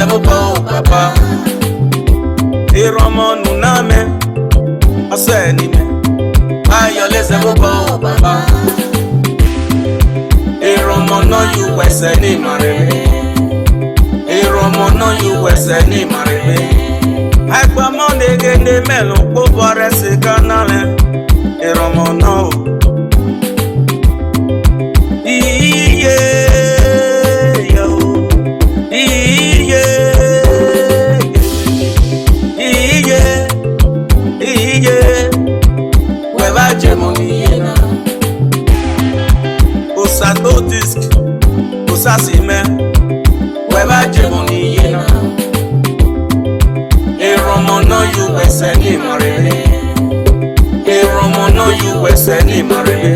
mo papa. Iromo nuname, aseni me. Ayo lese mo papa. Iromo no you wese ni marebe. Iromo no you wese ni marebe. Agba monde gende melo po bore se kanale. Iromo no. Iye yo. Iye. Iye. Iye. Weba jemoni yena. Osa to disk. Osa sime. Weba jemoni yena. Iromo no you wese ni marebe. Iromo no you wese ni marebe.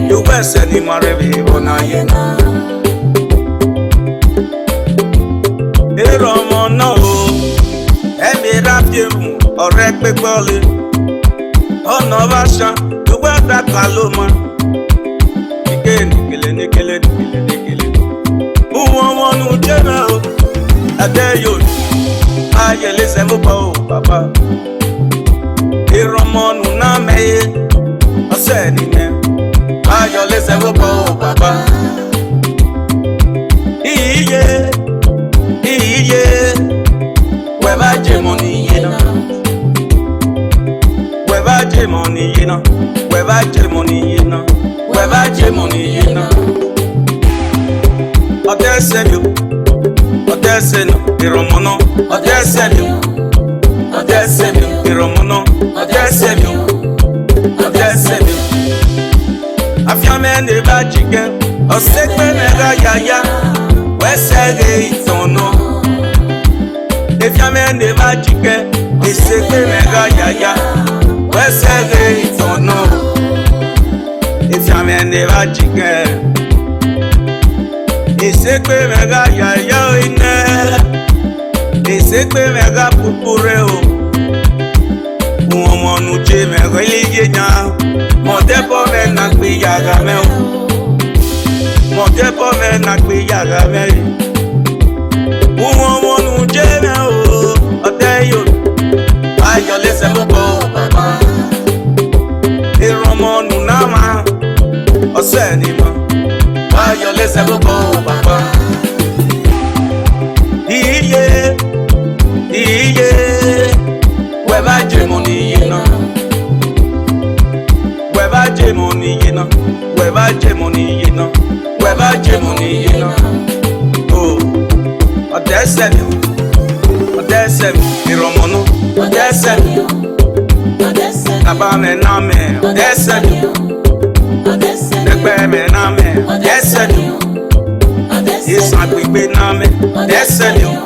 You wese ni marebe bona yena. Iromo no emi rapieru ore pepole. Ono basha you weta kaloma. Nikele. Uwo wonu jena o. Adeyo. Aye lese mo papa. Iromo nuna meye aseni me. Ayo lese mo papa. Iye weba jemoni yena. Weba jemoni yena. Weba jemoni yena. Weba jemoni yena. Odesenu Iromo no. Odesenu Iromo no. Odesenu Afiame ne ba chicken. Osekpe mega yaya. Wesege itono. Afiame ne ba chicken. Osekpe mega yaya. Wesege itono. Afiame ne ba chicken. Osekpe mega yaya ine. Osekpe mega pupure o. Uomo nuche me religie nya. Modepo me na kpi yaga me o. Modepo me na kpi yaga me. Uomo nuche me o. Odeyo. Ayo lese mo papa. Iromo nunama. Osenima. Ayo lese mo papa. Iye. Weba jemoni yena. Weba jemoni yena. Weba jemoni yena. Weba jemoni yena. Oh, odesemi. Iromo no. Odesemi. Abame name. Odesemi. Nekpe me name. Odesemi. Isakwe name. Odesemi.